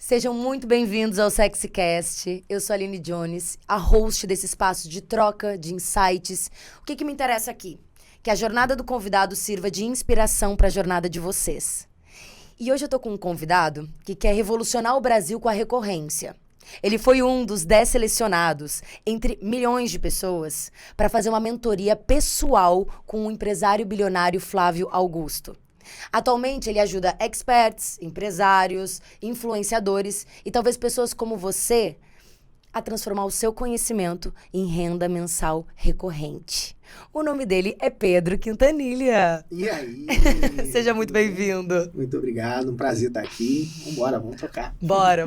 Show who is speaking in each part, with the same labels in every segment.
Speaker 1: Sejam muito bem-vindos ao SexyCast. Eu sou a Aline Jones, a host desse espaço de troca, de insights. O que me interessa aqui? Que a jornada do convidado sirva de inspiração para a jornada de vocês. E hoje eu tô com um convidado que quer revolucionar o Brasil com a recorrência. Ele foi um dos 10 selecionados, entre milhões de pessoas, para fazer uma mentoria pessoal com o empresário bilionário Flávio Augusto. Atualmente, ele ajuda experts, empresários, influenciadores e talvez pessoas como você a transformar o seu conhecimento em renda mensal recorrente. O nome dele é Pedro Quintanilha.
Speaker 2: E aí?
Speaker 1: Seja muito bem-vindo.
Speaker 2: Muito obrigado, um prazer estar aqui. Vambora, vamos tocar.
Speaker 1: Bora.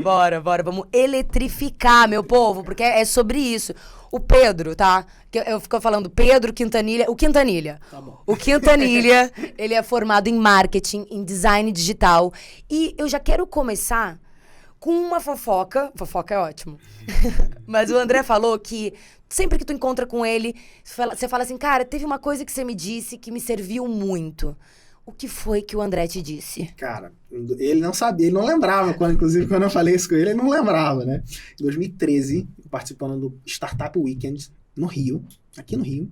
Speaker 1: Vamos eletrificar, meu povo, porque é sobre isso. O Pedro, tá? Eu fico falando Pedro Quintanilha. O Quintanilha.
Speaker 2: Tá bom.
Speaker 1: O Quintanilha, ele é formado em marketing, em design digital. E eu já quero começar com uma fofoca. Fofoca é ótimo. Mas o André falou que sempre que tu encontra com ele, você fala assim, cara, teve uma coisa que você me disse que me serviu muito. O que foi que o André te disse?
Speaker 2: Cara, ele não sabia, ele não lembrava, inclusive quando eu falei isso com ele não lembrava, né? Em 2013, participando do Startup Weekend no Rio, aqui no Rio,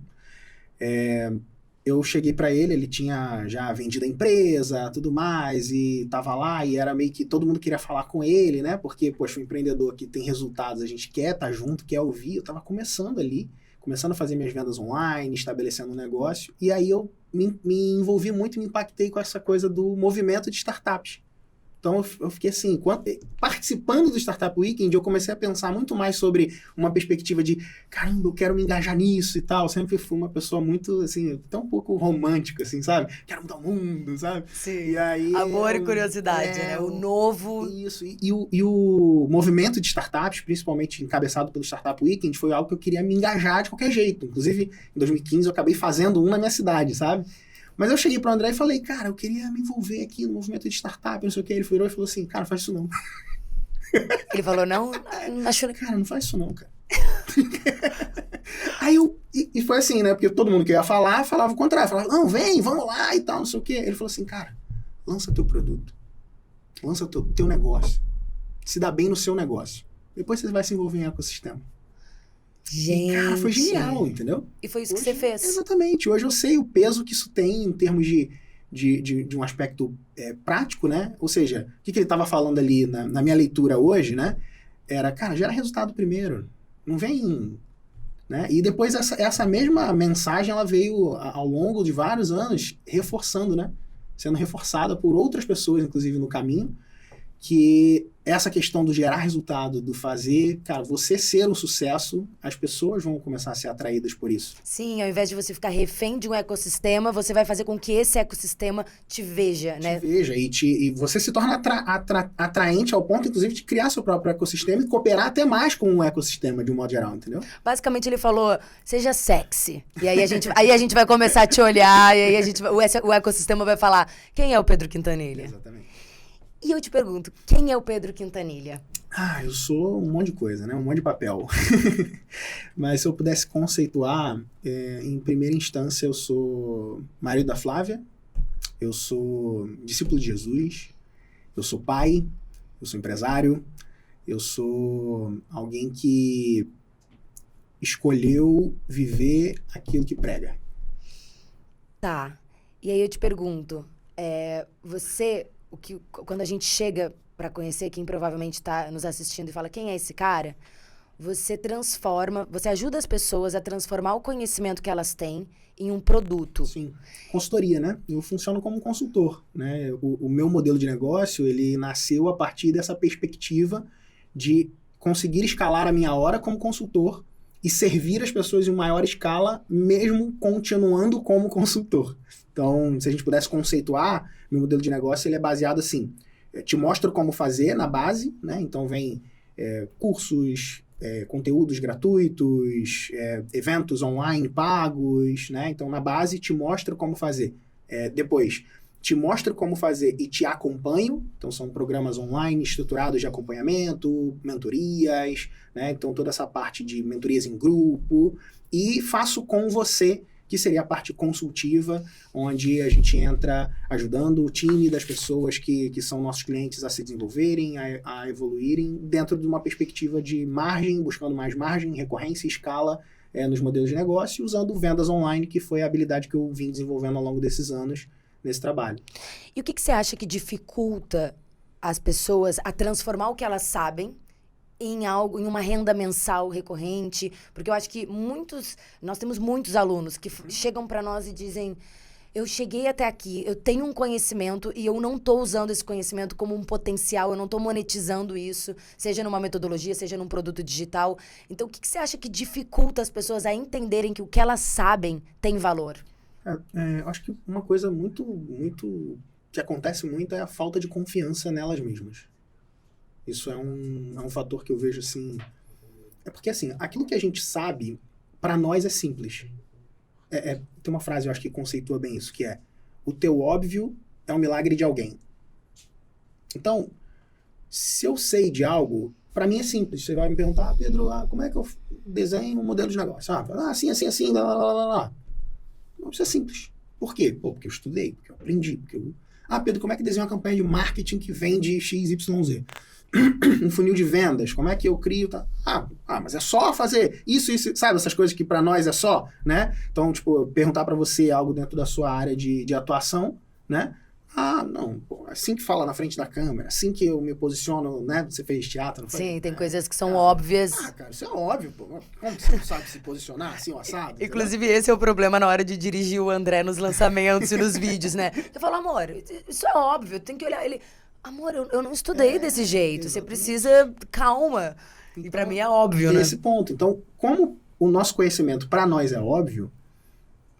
Speaker 2: eu cheguei pra ele, ele tinha já vendido a empresa, tudo mais, e tava lá, e era meio que todo mundo queria falar com ele, né? Porque, poxa, o empreendedor que tem resultados, a gente quer estar junto, quer ouvir. Eu tava começando a fazer minhas vendas online, estabelecendo um negócio, e aí eu me envolvi muito e me impactei com essa coisa do movimento de startups. Então eu fiquei assim, participando do Startup Weekend, eu comecei a pensar muito mais sobre uma perspectiva de, caramba, eu quero me engajar nisso e tal. Sempre fui uma pessoa muito, assim, até um pouco romântica, assim, sabe? Quero mudar o mundo, sabe?
Speaker 1: Sim.
Speaker 2: E aí,
Speaker 1: amor e curiosidade, né? O novo...
Speaker 2: Isso. E o movimento de startups, principalmente encabeçado pelo Startup Weekend, foi algo que eu queria me engajar de qualquer jeito. Inclusive, em 2015, eu acabei fazendo um na minha cidade, sabe? Mas eu cheguei pro André e falei, cara, eu queria me envolver aqui no movimento de startup, não sei o que. Ele virou e falou assim, cara, não faz isso não.
Speaker 1: Ele falou, não? Achou...
Speaker 2: Cara, não faz isso não, cara. Aí e foi assim, né? Porque todo mundo que ia falar, falava o contrário. Falava, não, vem, vamos lá e tal, não sei o que. Ele falou assim, cara, lança teu produto. Lança teu negócio. Se dá bem no seu negócio. Depois você vai se envolver em ecossistema.
Speaker 1: Gente.
Speaker 2: E, cara, foi genial, entendeu?
Speaker 1: E foi isso que você fez.
Speaker 2: Exatamente. Hoje eu sei o peso que isso tem em termos de um aspecto prático, né? Ou seja, o que ele estava falando ali na minha leitura hoje, né? Era, cara, gera resultado primeiro. Não vem... Né? E depois essa mesma mensagem, ela veio ao longo de vários anos reforçando, né? Sendo reforçada por outras pessoas, inclusive, no caminho, que essa questão do gerar resultado, do fazer, cara, você ser um sucesso, as pessoas vão começar a ser atraídas por isso.
Speaker 1: Sim, ao invés de você ficar refém de um ecossistema, você vai fazer com que esse ecossistema te veja, né?
Speaker 2: Te veja, e você se torna atraente ao ponto, inclusive, de criar seu próprio ecossistema e cooperar até mais com o ecossistema, de um modo geral, entendeu?
Speaker 1: Basicamente, ele falou, seja sexy. E aí a gente vai começar a te olhar, e aí o ecossistema vai falar, quem é o Pedro Quintanilha?
Speaker 2: Exatamente.
Speaker 1: E eu te pergunto, quem é o Pedro Quintanilha?
Speaker 2: Eu sou um monte de coisa, né? Um monte de papel. Mas se eu pudesse conceituar, em primeira instância eu sou marido da Flávia, eu sou discípulo de Jesus, eu sou pai, eu sou empresário, eu sou alguém que escolheu viver aquilo que prega.
Speaker 1: Tá. E aí eu te pergunto, quando a gente chega para conhecer quem provavelmente está nos assistindo e fala quem é esse cara, você ajuda as pessoas a transformar o conhecimento que elas têm em um produto.
Speaker 2: Sim. Consultoria, né? Eu funciono como consultor, né? O meu modelo de negócio, ele nasceu a partir dessa perspectiva de conseguir escalar a minha hora como consultor e servir as pessoas em maior escala, mesmo continuando como consultor. Então, se a gente pudesse conceituar, meu modelo de negócio ele é baseado assim, te mostro como fazer na base, né? Então vem cursos, conteúdos gratuitos, eventos online pagos, né? Então na base te mostro como fazer. Depois, te mostro como fazer e te acompanho, então são programas online estruturados de acompanhamento, mentorias, né? Então toda essa parte de mentorias em grupo, e faço com você que seria a parte consultiva, onde a gente entra ajudando o time das pessoas que são nossos clientes a se desenvolverem, a evoluírem, dentro de uma perspectiva de margem, buscando mais margem, recorrência e escala nos modelos de negócio, usando vendas online, que foi a habilidade que eu vim desenvolvendo ao longo desses anos nesse trabalho.
Speaker 1: E o que você acha que dificulta as pessoas a transformar o que elas sabem em algo, em uma renda mensal recorrente? Porque eu acho que nós temos muitos alunos que chegam para nós e dizem: eu cheguei até aqui, eu tenho um conhecimento e eu não estou usando esse conhecimento como um potencial, eu não estou monetizando isso, seja numa metodologia, seja num produto digital. Então, o que você acha que dificulta as pessoas a entenderem que o que elas sabem tem valor?
Speaker 2: Eu acho que uma coisa muito que acontece muito é a falta de confiança nelas mesmas. Isso é um fator que eu vejo assim... É porque, assim, aquilo que a gente sabe, para nós é simples. Tem uma frase, eu acho que conceitua bem isso, que é: o teu óbvio é um milagre de alguém. Então, se eu sei de algo, para mim é simples. Você vai me perguntar: Pedro, como é que eu desenho um modelo de negócio? Assim, lá, lá, lá, lá. Não, isso é simples. Por quê? Porque eu estudei, porque eu aprendi. Pedro, como é que desenha uma campanha de marketing que vende XYZ? Um funil de vendas, como é que eu crio? Tá? Mas é só fazer isso, sabe? Essas coisas que para nós é só, né? Então, tipo, perguntar para você algo dentro da sua área de atuação, né? Não, assim que fala na frente da câmera, assim que eu me posiciono, né? Você fez teatro, não foi?
Speaker 1: Sim, tem coisas que são óbvias.
Speaker 2: Cara, isso é óbvio, pô. Como você não sabe se posicionar assim, ó, sabe?
Speaker 1: Inclusive, esse é o problema na hora de dirigir o André nos lançamentos e nos vídeos, né? Eu falo: amor, isso é óbvio, tem que olhar ele... Amor, eu não estudei desse jeito, exatamente. Você precisa... Calma. Então, e pra mim é óbvio, né?
Speaker 2: Esse ponto. Então, como o nosso conhecimento pra nós é óbvio,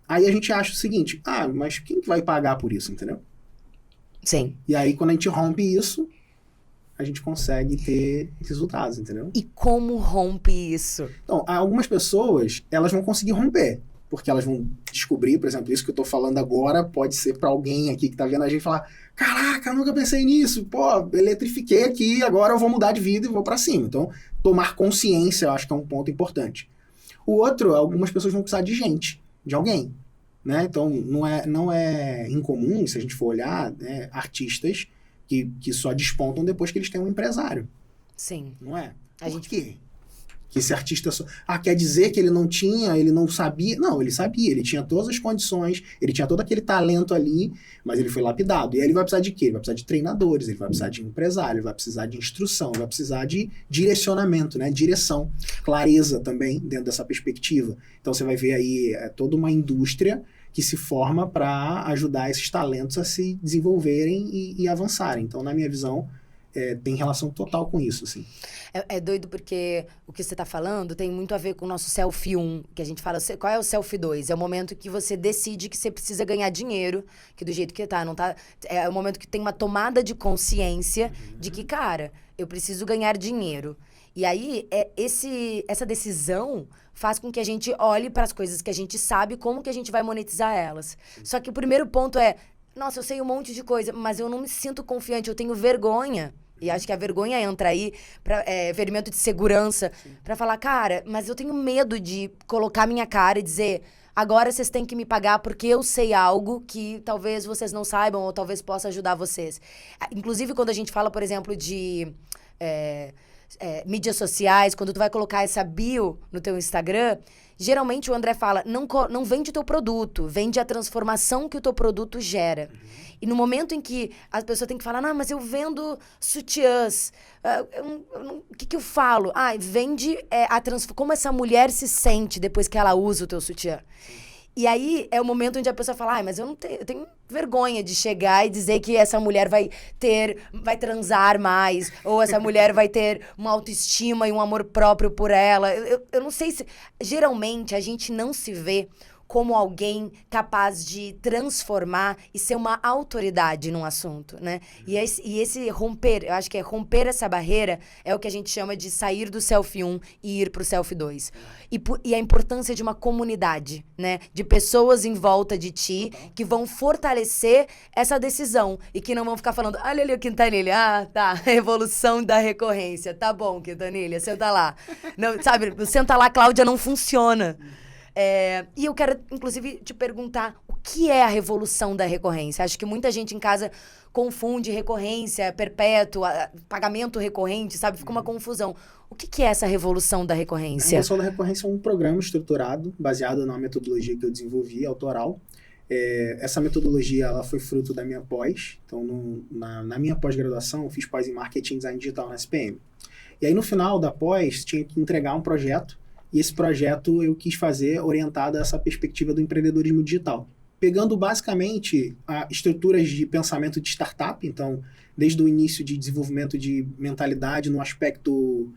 Speaker 2: aí a gente acha o seguinte: mas quem que vai pagar por isso, entendeu?
Speaker 1: Sim.
Speaker 2: E aí, quando a gente rompe isso, a gente consegue ter resultados, entendeu?
Speaker 1: E como rompe isso?
Speaker 2: Então, algumas pessoas, elas vão conseguir romper, porque elas vão descobrir, por exemplo, isso que eu tô falando agora pode ser pra alguém aqui que tá vendo a gente falar: caraca, eu nunca pensei nisso, eletrifiquei aqui, agora eu vou mudar de vida e vou pra cima. Então, tomar consciência, eu acho que é um ponto importante. O outro, algumas pessoas vão precisar de gente, de alguém, né? Então, não é incomum, se a gente for olhar, né, artistas que só despontam depois que eles têm um empresário.
Speaker 1: Sim.
Speaker 2: Não é? Por quê? Que esse artista só... quer dizer que ele não sabia? Não, ele sabia, ele tinha todas as condições, ele tinha todo aquele talento ali, mas ele foi lapidado. E aí ele vai precisar de quê? Ele vai precisar de treinadores, ele vai precisar de empresário, ele vai precisar de instrução, ele vai precisar de direcionamento, né? Direção, clareza também dentro dessa perspectiva. Então você vai ver aí toda uma indústria que se forma para ajudar esses talentos a se desenvolverem e avançarem. Então, na minha visão, tem relação total com isso, assim.
Speaker 1: É doido porque o que você está falando tem muito a ver com o nosso selfie 1, que a gente fala, qual é o selfie 2? É o momento que você decide que você precisa ganhar dinheiro, que do jeito que tá, não tá... É o momento que tem uma tomada de consciência de que, cara, eu preciso ganhar dinheiro. E aí, essa decisão faz com que a gente olhe para as coisas que a gente sabe, como que a gente vai monetizar elas. Só que o primeiro ponto é: nossa, eu sei um monte de coisa, mas eu não me sinto confiante, eu tenho vergonha. E acho que a vergonha entra aí, ferimento de segurança, para falar: cara, mas eu tenho medo de colocar minha cara e dizer: agora vocês têm que me pagar porque eu sei algo que talvez vocês não saibam ou talvez possa ajudar vocês. Inclusive, quando a gente fala, por exemplo, de... mídias sociais, quando tu vai colocar essa bio no teu Instagram, geralmente o André fala: não vende o teu produto, vende a transformação que o teu produto gera. E no momento em que as pessoas têm que falar: não, mas eu vendo sutiãs, o que eu falo? Vende como essa mulher se sente depois que ela usa o teu sutiã. E aí é o momento onde a pessoa fala: mas eu tenho vergonha de chegar e dizer que essa mulher vai transar mais, ou essa mulher vai ter uma autoestima e um amor próprio por ela. Eu não sei se... Geralmente a gente não se vê como alguém capaz de transformar e ser uma autoridade num assunto, né? E esse romper, eu acho que romper essa barreira é o que a gente chama de sair do selfie 1 e ir pro selfie 2. E a importância de uma comunidade, né? De pessoas em volta de ti que vão fortalecer essa decisão e que não vão ficar falando: olha ali o Quintanilha, tá, evolução da recorrência, tá bom, Quintanilha, senta lá. Não, sabe, senta lá, Cláudia, não funciona. E eu quero, inclusive, te perguntar o que é a revolução da recorrência? Acho que muita gente em casa confunde recorrência perpétua, pagamento recorrente, sabe? Fica uma confusão. O que é essa revolução da
Speaker 2: A
Speaker 1: recorrência?
Speaker 2: Revolução da Recorrência é um programa estruturado, baseado na metodologia que eu desenvolvi, autoral. Essa metodologia ela foi fruto da minha pós. Então, na minha pós-graduação, eu fiz pós em Marketing e Design Digital na SPM. E aí, no final da pós, tinha que entregar um projeto. E esse projeto eu quis fazer orientado a essa perspectiva do empreendedorismo digital. Pegando, basicamente, estruturas de pensamento de startup. Então, desde o início de desenvolvimento de mentalidade no aspecto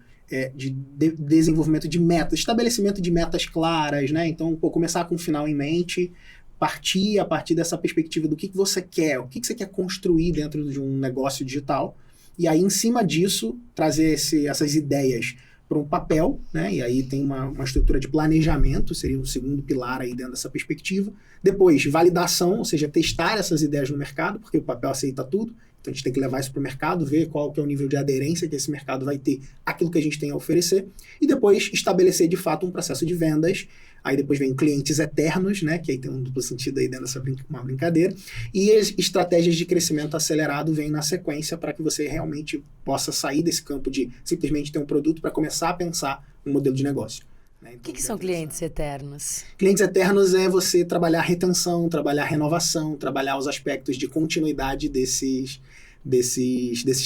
Speaker 2: de desenvolvimento de metas, estabelecimento de metas claras, né? Então, começar com o final em mente, partir a partir dessa perspectiva do que você quer, o que você quer construir dentro de um negócio digital, e aí, em cima disso, trazer essas ideias para um papel, né? E aí tem uma estrutura de planejamento, seria um segundo pilar aí dentro dessa perspectiva. Depois, validação, ou seja, testar essas ideias no mercado, porque o papel aceita tudo. Então, a gente tem que levar isso para o mercado, ver qual que é o nível de aderência que esse mercado vai ter àquilo que a gente tem a oferecer. E depois, estabelecer, de fato, um processo de vendas. Aí depois vem clientes eternos, né? Que aí tem um duplo sentido aí dentro dessa uma brincadeira. E as estratégias de crescimento acelerado vêm na sequência para que você realmente possa sair desse campo de simplesmente ter um produto para começar a pensar um modelo de negócio. Né? Então,
Speaker 1: O que são clientes eternos?
Speaker 2: Clientes eternos é você trabalhar retenção, trabalhar renovação, trabalhar os aspectos de continuidade desses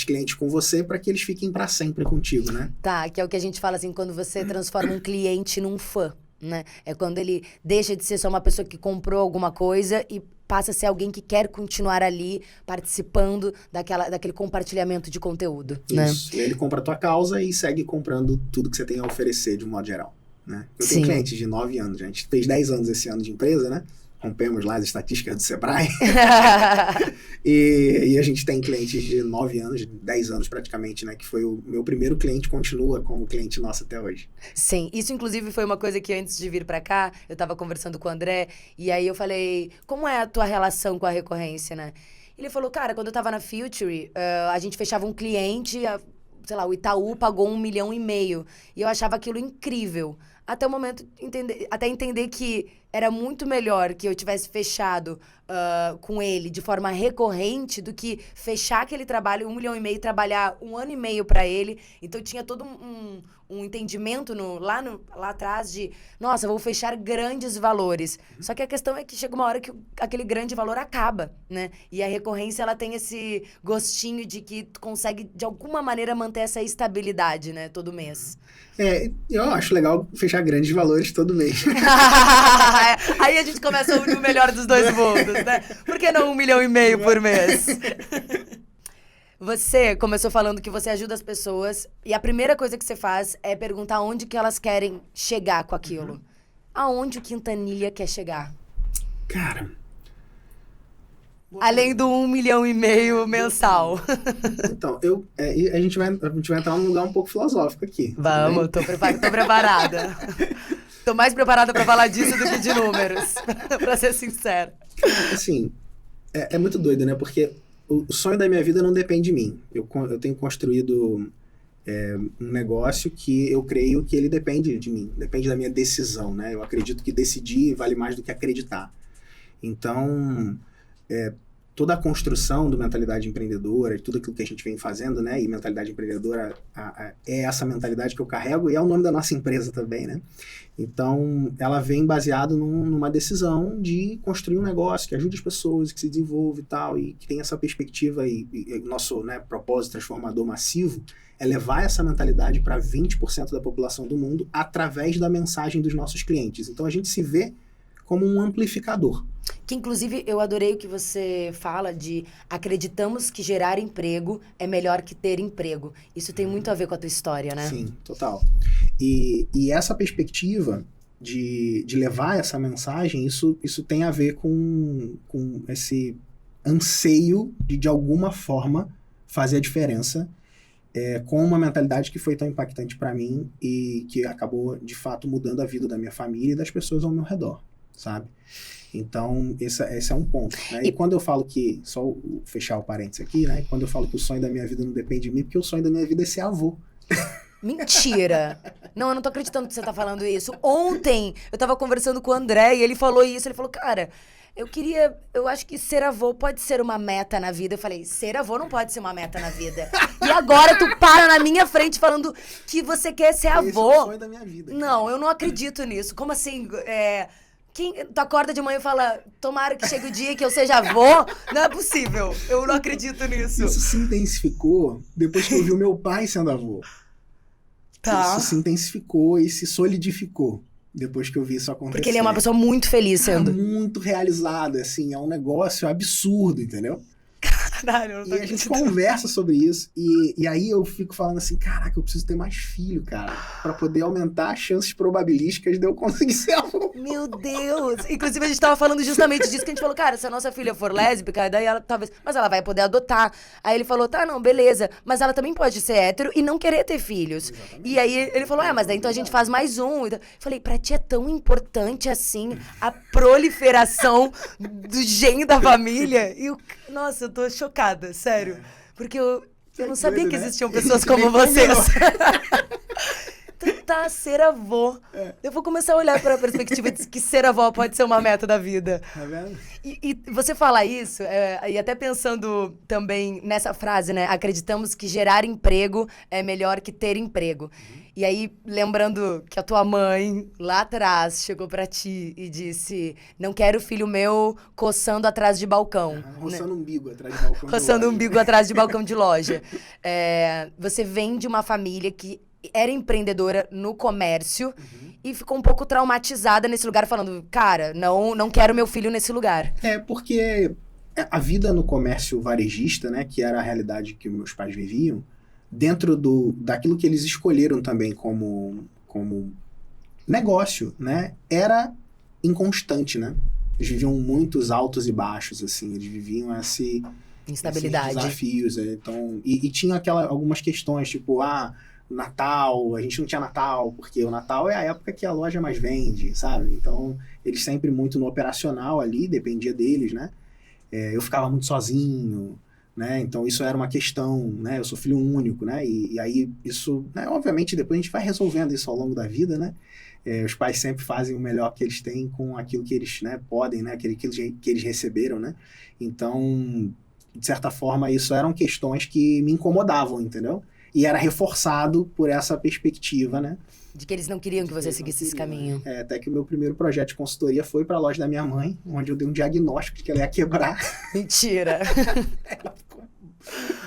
Speaker 2: clientes com você para que eles fiquem para sempre contigo, né?
Speaker 1: Tá, que é o que a gente fala assim, quando você transforma um cliente num fã, né? É quando ele deixa de ser só uma pessoa que comprou alguma coisa e passa a ser alguém que quer continuar ali participando daquele compartilhamento de conteúdo, né?
Speaker 2: Isso. E ele compra a tua causa e segue comprando tudo que você tem a oferecer de um modo geral, né? Eu tenho clientes de 9 anos, a gente fez 10 anos esse ano de empresa, né? Rompemos lá as estatísticas do Sebrae. e a gente tem clientes de 9 anos, 10 anos praticamente, né? Que foi o meu primeiro cliente, continua como cliente nosso até hoje.
Speaker 1: Sim, isso inclusive foi uma coisa que antes de vir pra cá, eu tava conversando com o André, e aí eu falei, como é a tua relação com a recorrência, né? Ele falou, cara, quando eu tava na Future, a gente fechava um cliente, sei lá, o Itaú pagou 1,5 milhão, e eu achava aquilo incrível. Até o momento, até entender que era muito melhor que eu tivesse fechado com ele de forma recorrente do que fechar aquele trabalho, 1,5 milhão, e trabalhar 1 ano e meio para ele. Então, tinha todo um entendimento lá atrás de, nossa, vou fechar grandes valores. Só que a questão é que chega uma hora que aquele grande valor acaba, né? E a recorrência, ela tem esse gostinho de que tu consegue, de alguma maneira, manter essa estabilidade, né? Todo mês.
Speaker 2: Eu acho legal fechar grandes valores todo mês.
Speaker 1: Aí a gente começa a unir o melhor dos dois mundos, né? Por que não 1,5 milhão por mês? Você começou falando que você ajuda as pessoas e a primeira coisa que você faz é perguntar onde que elas querem chegar com aquilo. Aonde o Quintanilha quer chegar?
Speaker 2: Cara...
Speaker 1: Além do 1,5 milhão mensal.
Speaker 2: Então, a gente vai entrar num lugar um pouco filosófico aqui.
Speaker 1: Vamos, tô preparada. Tô mais preparada pra falar disso do que de números, pra ser sincera.
Speaker 2: Assim, é muito doido, né? Porque o sonho da minha vida não depende de mim. Eu tenho construído um negócio que eu creio que ele depende de mim, depende da minha decisão, né? Eu acredito que decidir vale mais do que acreditar. Então, toda a construção do mentalidade empreendedora, tudo aquilo que a gente vem fazendo, né? E mentalidade empreendedora é essa mentalidade que eu carrego e é o nome da nossa empresa também, né? Então, ela vem baseado numa decisão de construir um negócio que ajude as pessoas, que se desenvolva e tal, e que tem essa perspectiva e nosso, né, propósito transformador massivo é levar essa mentalidade para 20% da população do mundo através da mensagem dos nossos clientes. Então, a gente se vê como um amplificador.
Speaker 1: Que, inclusive, eu adorei o que você fala de acreditamos que gerar emprego é melhor que ter emprego. Isso tem muito a ver com a tua história, né?
Speaker 2: Sim, total. E essa perspectiva de levar essa mensagem, isso tem a ver com esse anseio de alguma forma, fazer a diferença com uma mentalidade que foi tão impactante para mim e que acabou, de fato, mudando a vida da minha família e das pessoas ao meu redor, sabe? Então, esse é um ponto, né? E quando eu falo que, só fechar o parênteses aqui, né? Quando eu falo que o sonho da minha vida não depende de mim, porque o sonho da minha vida é ser avô.
Speaker 1: Mentira. Não, eu não tô acreditando que você tá falando isso. Ontem, eu tava conversando com o André e ele falou isso. Ele falou, cara, eu acho que ser avô pode ser uma meta na vida. Eu falei, ser avô não pode ser uma meta na vida. E agora tu para na minha frente falando que você quer ser avô.
Speaker 2: Esse é o sonho da minha vida. Cara.
Speaker 1: Não, eu não acredito nisso. Como assim? Tu acorda de manhã e fala, tomara que chegue o dia que eu seja avô? Não é possível. Eu não acredito nisso.
Speaker 2: Isso se intensificou depois que eu vi o meu pai sendo avô.
Speaker 1: Tá.
Speaker 2: Isso se intensificou e se solidificou depois que eu vi isso acontecer.
Speaker 1: Porque ele é uma pessoa muito feliz sendo.
Speaker 2: Muito realizado, assim, é um negócio absurdo, entendeu?
Speaker 1: Caralho, eu não tô
Speaker 2: E a gente conversa sobre isso, e aí eu fico falando assim, caraca, eu preciso ter mais filho, cara, pra poder aumentar as chances probabilísticas de eu conseguir ser avô.
Speaker 1: Meu Deus! Inclusive, a gente tava falando justamente disso, que a gente falou, cara, se a nossa filha for lésbica, daí ela talvez... Mas ela vai poder adotar. Aí ele falou, tá, não, beleza. Mas ela também pode ser hétero e não querer ter filhos. Exatamente. E aí ele falou, mas daí então a gente faz mais um. Eu falei, pra ti é tão importante assim a proliferação do gene da família? E nossa, eu tô chocada, sério. Porque eu não sabia
Speaker 2: doido,
Speaker 1: que
Speaker 2: né?
Speaker 1: existiam pessoas como vocês. Tentar ser avô. Eu vou começar a olhar para a perspectiva de que ser avó pode ser uma meta da vida.
Speaker 2: Tá vendo?
Speaker 1: E você fala isso, e até pensando também nessa frase, né? Acreditamos que gerar emprego é melhor que ter emprego. E aí, lembrando que a tua mãe, lá atrás, chegou pra ti e disse, não quero filho meu coçando atrás de balcão.
Speaker 2: Roçando umbigo atrás de balcão
Speaker 1: Roçando umbigo atrás de balcão de loja. Você vem de uma família que era empreendedora no comércio e ficou um pouco traumatizada nesse lugar, falando, cara, não quero meu filho nesse lugar.
Speaker 2: Porque a vida no comércio varejista, né, que era a realidade que meus pais viviam, dentro daquilo que eles escolheram também como negócio, né, era inconstante, né? Eles viviam muitos altos e baixos, assim, eles viviam
Speaker 1: instabilidade.
Speaker 2: Esses desafios, então, e tinha algumas questões, tipo, Natal, a gente não tinha Natal, porque o Natal é a época que a loja mais vende, sabe? Então, eles sempre muito no operacional ali, dependia deles, né? Eu ficava muito sozinho, né? Então, isso era uma questão, né? Eu sou filho único, né? E aí, isso, né? Obviamente, depois a gente vai resolvendo isso ao longo da vida, né? Os pais sempre fazem o melhor que eles têm com aquilo que eles, né, podem, né? Aquilo que eles receberam, né? Então, de certa forma, isso eram questões que me incomodavam, entendeu? E era reforçado por essa perspectiva, né?
Speaker 1: De que eles não queriam que você seguisse esse caminho.
Speaker 2: Até que o meu primeiro projeto de consultoria foi para a loja da minha mãe, onde eu dei um diagnóstico de que ela ia quebrar.
Speaker 1: Mentira!
Speaker 2: Ela ficou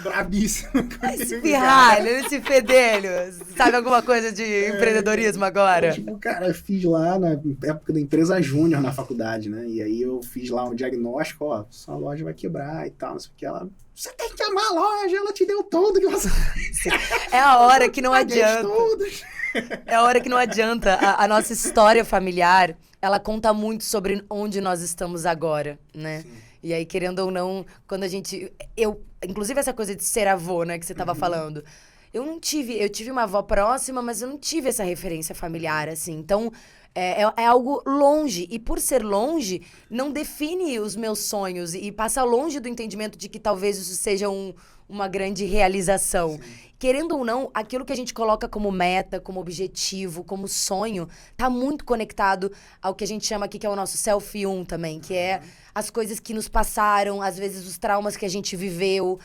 Speaker 2: brabíssima.
Speaker 1: Esse pirralho, esse fedelho. Sabe alguma coisa de empreendedorismo agora?
Speaker 2: Cara, eu fiz lá na época da empresa júnior na faculdade, né? E aí eu fiz lá um diagnóstico, sua loja vai quebrar e tal, não sei o que. Ela, você tem que amar a loja, ela te deu tudo que você...
Speaker 1: É a hora que não adianta. É a hora que não adianta. A nossa história familiar, ela conta muito sobre onde nós estamos agora, né? Sim. E aí, querendo ou não, quando a gente... Inclusive essa coisa de ser avô, né, que você tava falando. Eu tive uma avó próxima, mas eu não tive essa referência familiar, assim. Então, é algo longe. E por ser longe, não define os meus sonhos. E passa longe do entendimento de que talvez isso seja uma grande realização. Sim. Querendo ou não, aquilo que a gente coloca como meta, como objetivo, como sonho, tá muito conectado ao que a gente chama aqui, que é o nosso self-1 também, que é as coisas que nos passaram, às vezes os traumas que a gente viveu,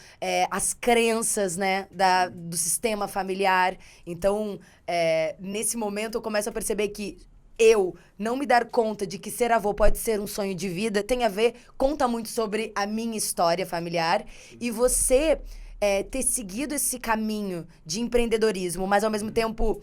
Speaker 1: as crenças, né, do sistema familiar. Então, nesse momento, eu começo a perceber que eu não me dar conta de que ser avô pode ser um sonho de vida conta muito sobre a minha história familiar. E você ter seguido esse caminho de empreendedorismo, mas ao mesmo tempo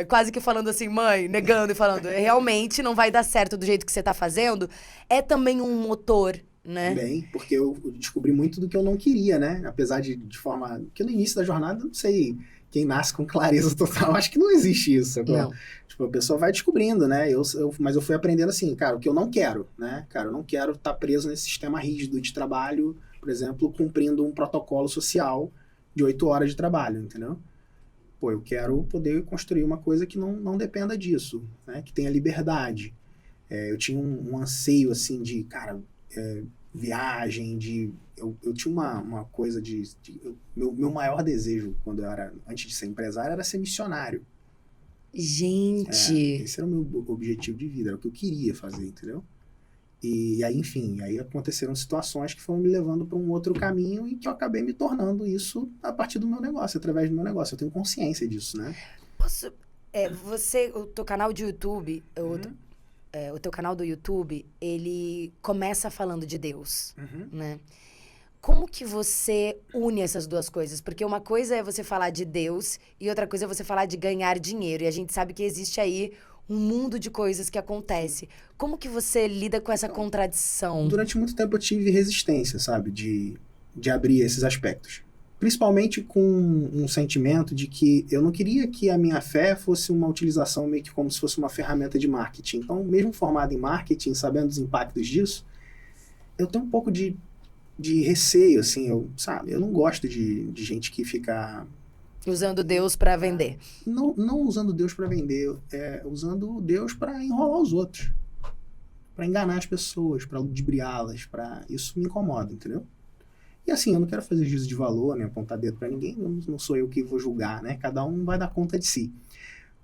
Speaker 1: quase que falando assim, mãe, negando e falando, realmente não vai dar certo do jeito que você tá fazendo, é também um motor, né?
Speaker 2: Bem, porque eu descobri muito do que eu não queria, né? Apesar de forma... Porque no início da jornada, não sei... Quem nasce com clareza total, acho que não existe isso. Não. Tipo, a pessoa vai descobrindo, né? Mas eu fui aprendendo assim, cara, o que eu não quero, né? Cara, eu não quero estar preso nesse sistema rígido de trabalho, por exemplo, cumprindo um protocolo social de 8 horas de trabalho, entendeu? Pô, eu quero poder construir uma coisa que não dependa disso, né? Que tenha liberdade. Eu tinha um anseio, assim, de, cara, viagem, eu tinha uma coisa meu maior desejo antes de ser empresário, era ser missionário.
Speaker 1: Gente!
Speaker 2: Esse era o meu objetivo de vida, era o que eu queria fazer, entendeu? E aí, enfim, aí aconteceram situações que foram me levando para um outro caminho e que eu acabei me tornando isso a partir do meu negócio, através do meu negócio. Eu tenho consciência disso, né?
Speaker 1: O teu canal de YouTube, o teu canal do YouTube, ele começa falando de Deus, né? Como que você une essas duas coisas? Porque uma coisa é você falar de Deus e outra coisa é você falar de ganhar dinheiro. E a gente sabe que existe aí um mundo de coisas que acontece. Como que você lida com essa contradição?
Speaker 2: Durante muito tempo eu tive resistência, sabe? De abrir esses aspectos. Principalmente com um sentimento de que eu não queria que a minha fé fosse uma utilização meio que como se fosse uma ferramenta de marketing. Então, mesmo formado em marketing, sabendo os impactos disso, eu tenho um pouco de receio, assim, eu não gosto de gente que fica...
Speaker 1: Usando Deus para vender.
Speaker 2: Não usando Deus para vender, usando Deus para enrolar os outros, para enganar as pessoas, para ludibriá-las, isso me incomoda, entendeu? E assim, eu não quero fazer juízo de valor, né, apontar dedo para ninguém, não sou eu que vou julgar, né, cada um vai dar conta de si.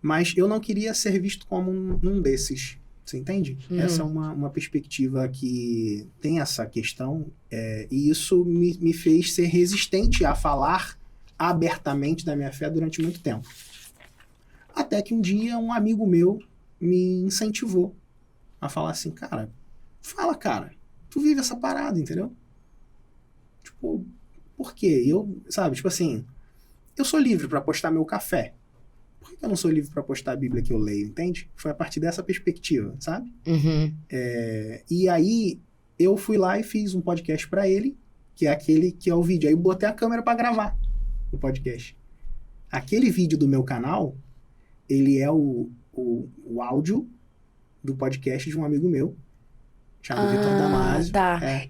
Speaker 2: Mas eu não queria ser visto como um desses, você entende? Essa é uma perspectiva que tem essa questão, e isso me fez ser resistente a falar abertamente da minha fé durante muito tempo. Até que um dia um amigo meu me incentivou a falar assim, cara, tu vive essa parada, entendeu? Tipo, por quê? Tipo assim, eu sou livre para postar meu café. Por que eu não sou livre para postar a Bíblia que eu leio, entende? Foi a partir dessa perspectiva, sabe? E aí, eu fui lá e fiz um podcast para ele, que é aquele que é o vídeo. Aí eu botei a câmera para gravar o podcast. Aquele vídeo do meu canal, ele é o áudio do podcast de um amigo meu, chamado Vitor Damasio,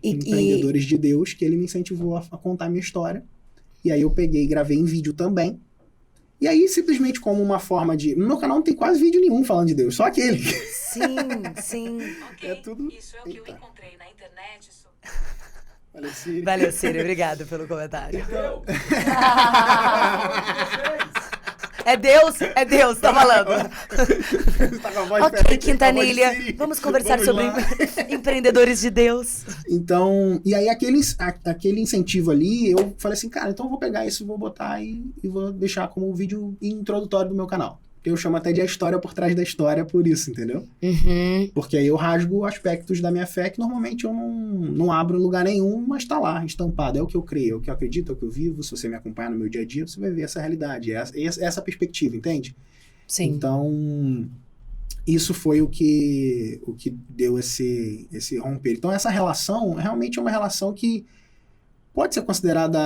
Speaker 2: Empreendedores de Deus, que ele me incentivou a contar a minha história. E aí eu peguei e gravei em vídeo também. E aí, simplesmente como uma forma de... No meu canal não tem quase vídeo nenhum falando de Deus, só aquele.
Speaker 1: Sim.
Speaker 3: Ok,
Speaker 2: É tudo...
Speaker 3: isso é o que eu encontrei na internet.
Speaker 1: Valeu, Siri. Obrigado pelo comentário.
Speaker 2: Então...
Speaker 1: É Deus, tá falando.
Speaker 2: Tá com a voz
Speaker 1: Ok, Quintanilha, vamos conversar sobre empreendedores de Deus.
Speaker 2: Então, e aí aquele incentivo ali, eu falei assim, cara, então eu vou pegar isso, vou botar e vou deixar como um vídeo introdutório do meu canal. Eu chamo até de a história por trás da história por isso, entendeu? Porque aí eu rasgo aspectos da minha fé que normalmente eu não abro em lugar nenhum, mas tá lá, estampado. É o que eu creio, é o que eu acredito, é o que eu vivo. Se você me acompanhar no meu dia a dia, você vai ver essa realidade, essa perspectiva, entende?
Speaker 1: Sim.
Speaker 2: Então, isso foi o que deu esse romper. Então, essa relação realmente é uma relação que pode ser considerada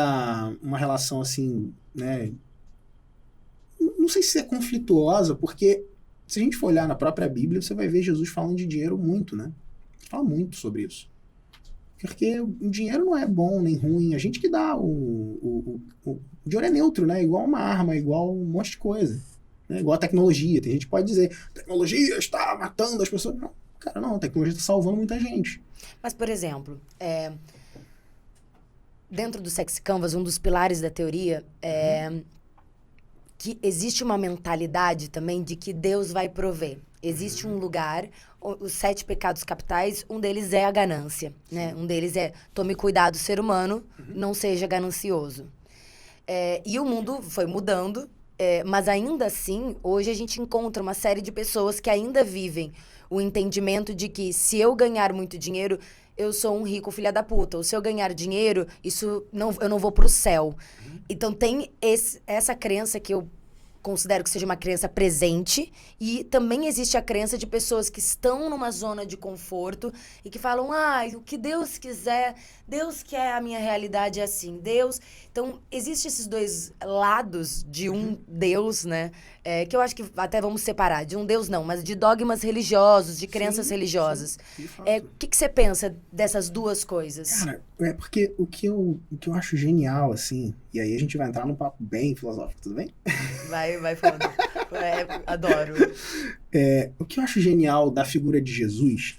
Speaker 2: uma relação assim, né? Não sei se é conflituosa, porque se a gente for olhar na própria Bíblia, você vai ver Jesus falando de dinheiro muito, né? Fala muito sobre isso. Porque o dinheiro não é bom nem ruim, a gente que dá o dinheiro é neutro, né? Igual uma arma, igual um monte de coisa. Né? Igual a tecnologia. Tem gente que pode dizer, tecnologia está matando as pessoas. Não, cara, não, a tecnologia está salvando muita gente.
Speaker 1: Mas, por exemplo, dentro do Sexy Canvas, um dos pilares da teoria é que existe uma mentalidade também de que Deus vai prover. Existe um lugar, os 7 pecados capitais, um deles é a ganância, né? Um deles é, tome cuidado, ser humano, não seja ganancioso. E o mundo foi mudando, mas ainda assim, hoje a gente encontra uma série de pessoas que ainda vivem o entendimento de que se eu ganhar muito dinheiro, eu sou um rico filha da puta. Ou se eu ganhar dinheiro, eu não vou pro céu. Então tem essa crença que eu considero que seja uma crença presente, e também existe a crença de pessoas que estão numa zona de conforto e que falam, o que Deus quiser, Deus quer, a minha realidade é assim, Deus... Então, existem esses dois lados de um Deus, né? Que eu acho que até vamos separar, de um Deus não, mas de dogmas religiosos, de crenças religiosas. O que você pensa dessas duas coisas?
Speaker 2: Cara, porque o que eu acho genial, assim, e aí a gente vai entrar num papo bem filosófico, tudo bem?
Speaker 1: Vai falando. Adoro.
Speaker 2: O que eu acho genial da figura de Jesus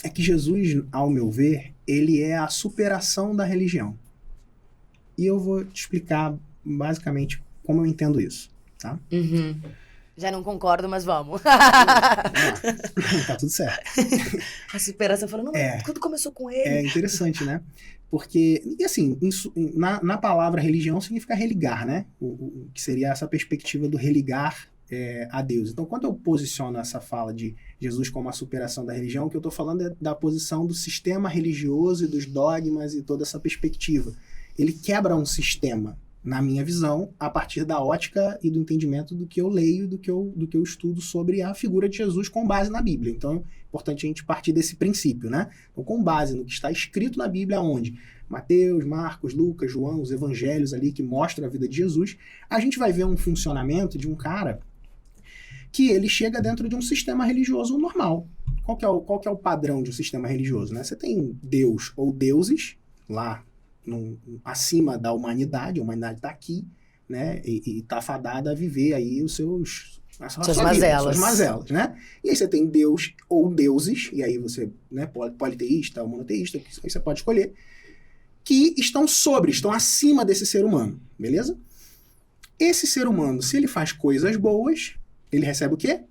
Speaker 2: é que Jesus, ao meu ver, ele é a superação da religião. E eu vou te explicar basicamente como eu entendo isso, tá?
Speaker 1: Uhum. Já não concordo, mas vamos.
Speaker 2: Tá tudo certo.
Speaker 1: A superação falando, tudo começou com ele.
Speaker 2: É interessante, né? Porque, e assim, na palavra religião significa religar, né? O que seria essa perspectiva do religar a Deus. Então, quando eu posiciono essa fala de Jesus como a superação da religião, o que eu estou falando é da posição do sistema religioso e dos dogmas e toda essa perspectiva. Ele quebra um sistema, na minha visão, a partir da ótica e do entendimento do que eu leio, do que eu estudo sobre a figura de Jesus com base na Bíblia. Então, é importante a gente partir desse princípio, né? Então, com base no que está escrito na Bíblia, onde Mateus, Marcos, Lucas, João, os evangelhos ali que mostram a vida de Jesus, a gente vai ver um funcionamento de um cara que ele chega dentro de um sistema religioso normal. Qual que é o padrão de um sistema religioso, né? Você tem Deus ou deuses lá acima da humanidade, a humanidade está aqui, né? E está fadada a viver aí suas mazelas, né? E aí você tem Deus ou deuses, e aí você, né, politeísta ou monoteísta, aí você pode escolher, que estão acima desse ser humano, beleza? Esse ser humano, se ele faz coisas boas, ele recebe o quê?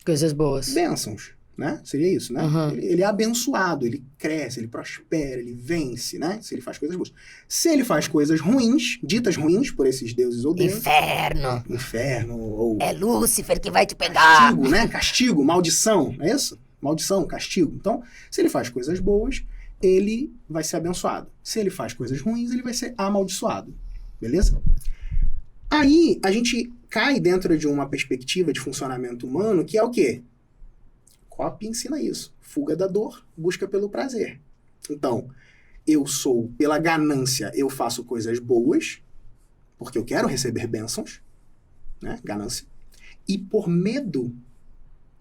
Speaker 1: Coisas boas.
Speaker 2: Bênçãos, né? Seria isso, né?
Speaker 1: Uhum.
Speaker 2: Ele é abençoado, ele cresce, ele prospera, ele vence, né? Se ele faz coisas boas. Se ele faz coisas ruins, ditas ruins por esses deuses ou deuses... Inferno, ou...
Speaker 1: É Lúcifer que vai te pegar.
Speaker 2: Castigo, né? Castigo, maldição, não é isso? Maldição, castigo. Então, se ele faz coisas boas, ele vai ser abençoado. Se ele faz coisas ruins, ele vai ser amaldiçoado. Beleza? Aí, a gente cai dentro de uma perspectiva de funcionamento humano que é o quê? Copy ensina isso. Fuga da dor, busca pelo prazer. Então, pela ganância, eu faço coisas boas, porque eu quero receber bênçãos, né? Ganância. E por medo,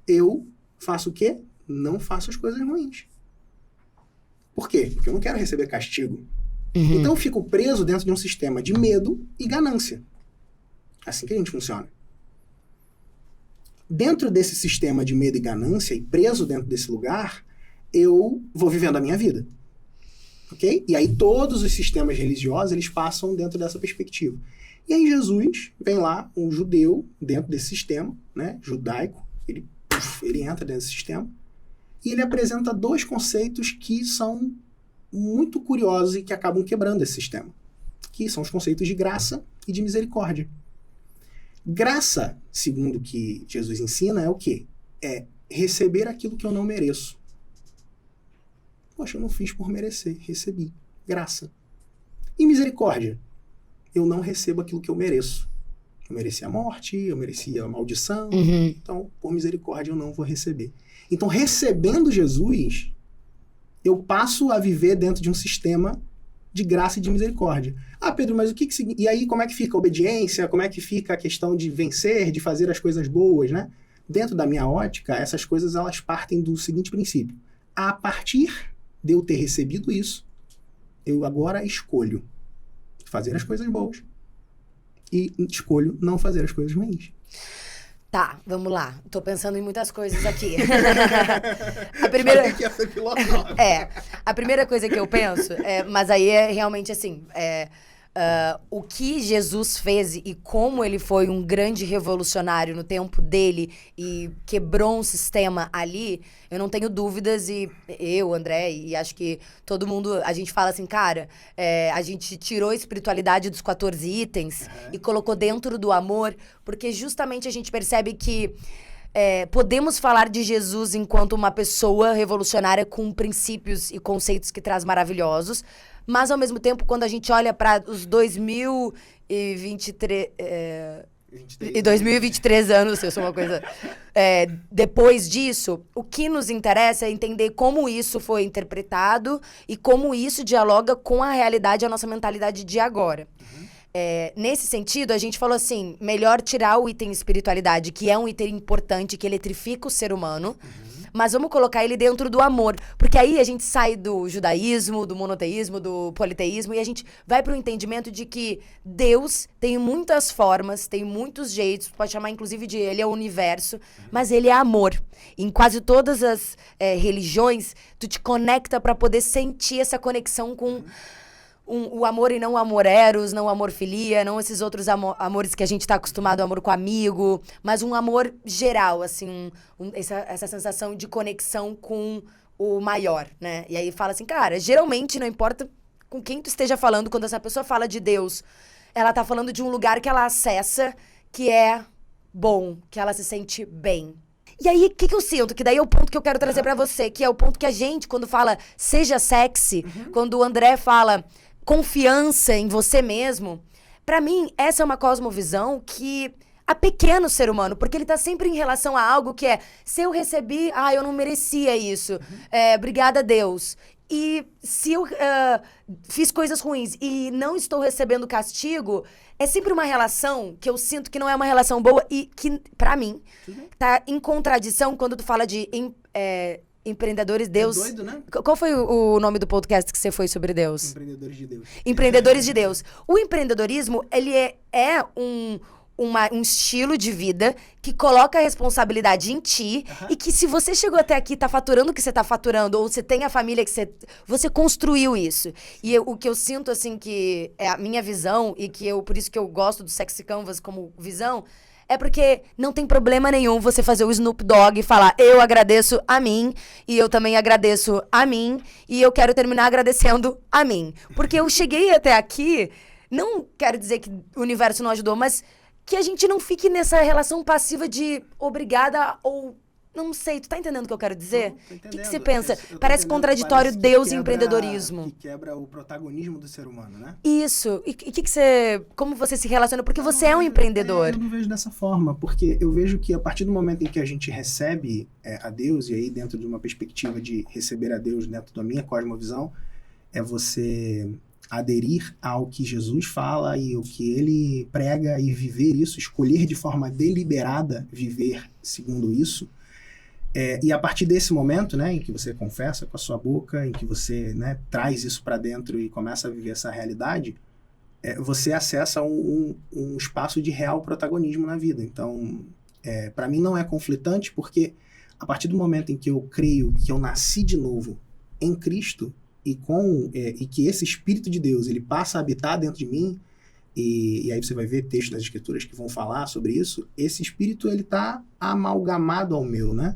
Speaker 2: eu faço o quê? Não faço as coisas ruins. Por quê? Porque eu não quero receber castigo.
Speaker 1: Uhum.
Speaker 2: Então eu fico preso dentro de um sistema de medo e ganância. Assim que a gente funciona. Dentro desse sistema de medo e ganância, e preso dentro desse lugar, eu vou vivendo a minha vida. Ok? E aí todos os sistemas religiosos, eles passam dentro dessa perspectiva. E aí Jesus vem lá, um judeu, dentro desse sistema, né, judaico, ele entra dentro desse sistema, e ele apresenta dois conceitos que são muito curiosos e que acabam quebrando esse sistema, que são os conceitos de graça e de misericórdia. Graça, segundo o que Jesus ensina, é o quê? É receber aquilo que eu não mereço. Poxa, eu não fiz por merecer, recebi. Graça. E misericórdia? Eu não recebo aquilo que eu mereço. Eu mereci a morte, eu mereci a maldição, então, por misericórdia, eu não vou receber. Então, recebendo Jesus, eu passo a viver dentro de um sistema de graça e de misericórdia. Ah, Pedro, mas o que significa? E aí, como é que fica a obediência? Como é que fica a questão de vencer, de fazer as coisas boas, né? Dentro da minha ótica, essas coisas, elas partem do seguinte princípio. A partir de eu ter recebido isso, eu agora escolho fazer as coisas boas e escolho não fazer as coisas ruins.
Speaker 1: Tá, vamos lá. Tô pensando em muitas coisas aqui. A primeira...
Speaker 2: que ia ser
Speaker 1: a primeira coisa que eu penso, mas aí é realmente assim, o que Jesus fez e como ele foi um grande revolucionário no tempo dele e quebrou um sistema ali, eu não tenho dúvidas, e eu, André, e acho que todo mundo, a gente fala assim, cara, a gente tirou a espiritualidade dos 14 itens e colocou dentro do amor, porque justamente a gente percebe que podemos falar de Jesus enquanto uma pessoa revolucionária com princípios e conceitos que traz maravilhosos, mas ao mesmo tempo, quando a gente olha para os 2023 e 2023 anos, eu sou uma coisa... depois disso, o que nos interessa é entender como isso foi interpretado e como isso dialoga com a realidade, a nossa mentalidade de agora. Nesse sentido, a gente falou assim, melhor tirar o item espiritualidade, que é um item importante, que eletrifica o ser humano, Mas vamos colocar ele dentro do amor. Porque aí a gente sai do judaísmo, do monoteísmo, do politeísmo, e a gente vai pro entendimento de que Deus tem muitas formas, tem muitos jeitos, pode chamar inclusive de ele é o universo, mas ele é amor. Em quase todas as religiões, tu te conecta para poder sentir essa conexão com o amor, e não o amor eros, não o amor filia, não esses outros amores que a gente tá acostumado, amor com amigo, mas um amor geral, assim, essa sensação de conexão com o maior, né? E aí fala assim, cara, geralmente não importa com quem tu esteja falando, quando essa pessoa fala de Deus, ela tá falando de um lugar que ela acessa, que é bom, que ela se sente bem. E aí, o que eu sinto? Que daí é o ponto que eu quero trazer pra você, que é o ponto que a gente, quando fala seja sexy, quando o André fala confiança em você mesmo, pra mim, essa é uma cosmovisão que apequena o ser humano, porque ele tá sempre em relação a algo que é, se eu recebi, eu não merecia isso, obrigada a Deus. E se eu fiz coisas ruins e não estou recebendo castigo, é sempre uma relação que eu sinto que não é uma relação boa e que, pra mim, tá em contradição quando tu fala de empreendedores, Deus...
Speaker 2: É doido, né?
Speaker 1: Qual foi o nome do podcast que você foi sobre Deus?
Speaker 2: Empreendedores de Deus.
Speaker 1: Empreendedores de Deus. O empreendedorismo, ele é um estilo de vida que coloca a responsabilidade em ti e que se você chegou até aqui, tá faturando o que você tá faturando, ou você tem a família que você construiu isso. E o que eu sinto, assim, que é a minha visão e que por isso que eu gosto do Sexy Canvas como visão, é porque não tem problema nenhum você fazer o Snoop Dogg e falar, eu agradeço a mim, e eu também agradeço a mim, e eu quero terminar agradecendo a mim. Porque eu cheguei até aqui, não quero dizer que o universo não ajudou, mas que a gente não fique nessa relação passiva de obrigada ou... Não sei, tu tá entendendo o que eu quero dizer?
Speaker 2: Tô
Speaker 1: O que
Speaker 2: entendendo.
Speaker 1: você pensa?
Speaker 2: Eu tô
Speaker 1: Parece
Speaker 2: entendendo,
Speaker 1: contraditório
Speaker 2: parece que
Speaker 1: Deus e
Speaker 2: quebra-
Speaker 1: empreendedorismo.
Speaker 2: Que quebra o protagonismo do ser humano, né?
Speaker 1: Isso. E que você... Como você se relaciona? Porque você é um empreendedor.
Speaker 2: Eu não vejo dessa forma, porque eu vejo que a partir do momento em que a gente recebe a Deus, e aí dentro de uma perspectiva de receber a Deus dentro da minha cosmovisão, é você aderir ao que Jesus fala e o que ele prega e viver isso, escolher de forma deliberada viver segundo isso. E a partir desse momento, né, em que você confessa com a sua boca, em que você, né, traz isso para dentro e começa a viver essa realidade, você acessa um espaço de real protagonismo na vida. Então, para mim não é conflitante, porque a partir do momento em que eu creio que eu nasci de novo em Cristo e que esse Espírito de Deus ele passa a habitar dentro de mim, e aí você vai ver textos das Escrituras que vão falar sobre isso, esse Espírito ele está amalgamado ao meu, né?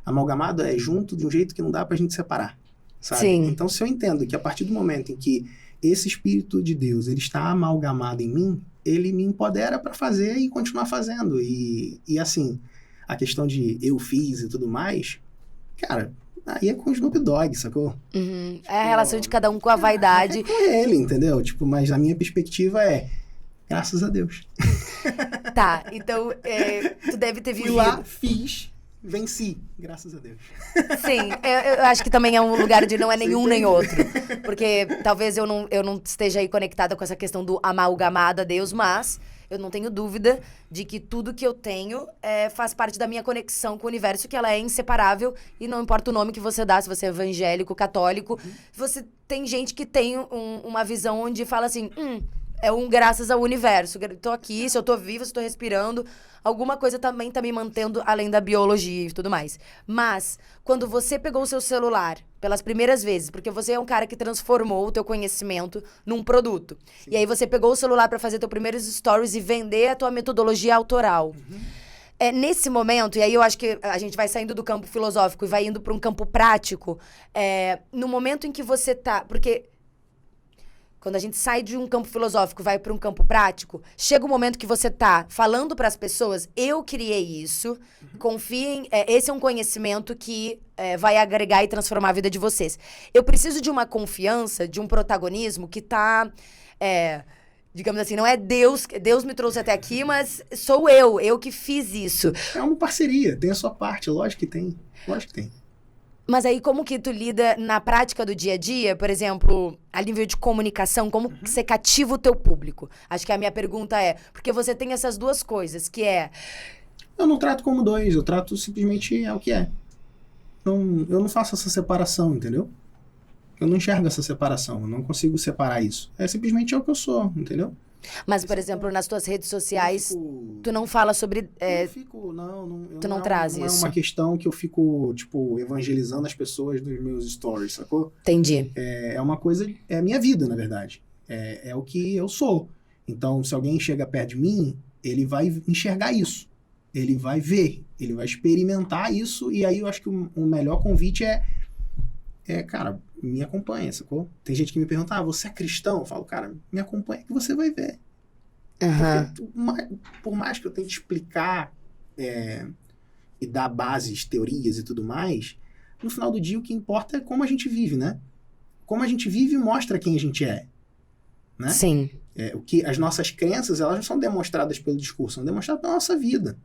Speaker 2: Amalgamado é junto de um jeito que não dá pra gente separar, sabe?
Speaker 1: Sim.
Speaker 2: Então, se eu entendo que a partir do momento em que esse Espírito de Deus ele está amalgamado em mim, ele me empodera para fazer e continuar fazendo. E assim, a questão de eu fiz e tudo mais, cara, aí é com o Snoop Dogg, sacou?
Speaker 1: Uhum. É a relação de cada um com a vaidade.
Speaker 2: É com ele, entendeu? Tipo, mas a minha perspectiva é, graças a Deus.
Speaker 1: Tá, então tu deve ter
Speaker 2: Fui
Speaker 1: vivido...
Speaker 2: lá, fiz, venci, graças a Deus.
Speaker 1: Sim, eu acho que também é um lugar de não é
Speaker 2: Você
Speaker 1: nenhum nem
Speaker 2: entende?
Speaker 1: outro. Porque talvez eu não esteja aí conectada com essa questão do amalgamado a Deus, mas eu não tenho dúvida de que tudo que eu tenho faz parte da minha conexão com o universo, que ela é inseparável, e não importa o nome que você dá, se você é evangélico, católico, você tem gente que tem uma visão onde fala assim, é um graças ao universo. Tô aqui, se eu tô viva, se eu tô respirando, alguma coisa também tá me mantendo além da biologia e tudo mais. Mas, quando você pegou o seu celular pelas primeiras vezes, porque você é um cara que transformou o teu conhecimento num produto. Sim. E aí você pegou o celular pra fazer teus primeiros stories e vender a tua metodologia autoral. Nesse momento, e aí eu acho que a gente vai saindo do campo filosófico e vai indo pra um campo prático, no momento em que você tá... Porque... Quando a gente sai de um campo filosófico e vai para um campo prático, chega um momento que você tá falando para as pessoas, eu criei isso, confiem, esse é um conhecimento que vai agregar e transformar a vida de vocês. Eu preciso de uma confiança, de um protagonismo que tá, digamos assim, não é Deus me trouxe até aqui, mas sou eu que fiz isso.
Speaker 2: É uma parceria, tem a sua parte, lógico que tem, lógico que tem.
Speaker 1: Mas aí, como que tu lida na prática do dia a dia, por exemplo, a nível de comunicação, como que você cativa o teu público? Acho que a minha pergunta porque você tem essas duas coisas, que
Speaker 2: Eu não trato como dois, eu trato simplesmente o que é. eu não faço essa separação, entendeu? Eu não enxergo essa separação, eu não consigo separar isso. É simplesmente o que eu sou, entendeu?
Speaker 1: Mas, por exemplo, nas tuas redes sociais,
Speaker 2: Eu
Speaker 1: tu não fala sobre... tu não traz
Speaker 2: não
Speaker 1: isso.
Speaker 2: é uma questão que eu fico, tipo, evangelizando as pessoas nos meus stories, sacou?
Speaker 1: Entendi.
Speaker 2: É uma coisa, é a minha vida, na verdade. É o que eu sou. Então, se alguém chega perto de mim, ele vai enxergar isso. Ele vai ver, ele vai experimentar isso, e aí eu acho que o melhor convite cara, me acompanha, sacou? Tem gente que me pergunta, você é cristão? Eu falo, cara, me acompanha que você vai ver.
Speaker 1: Aham.
Speaker 2: Porque por mais que eu tente explicar e dar bases, teorias e tudo mais, no final do dia o que importa é como a gente vive, né? Como a gente vive mostra quem a gente é, né?
Speaker 1: Sim.
Speaker 2: As nossas crenças, elas não são demonstradas pelo discurso, são demonstradas pela nossa vida.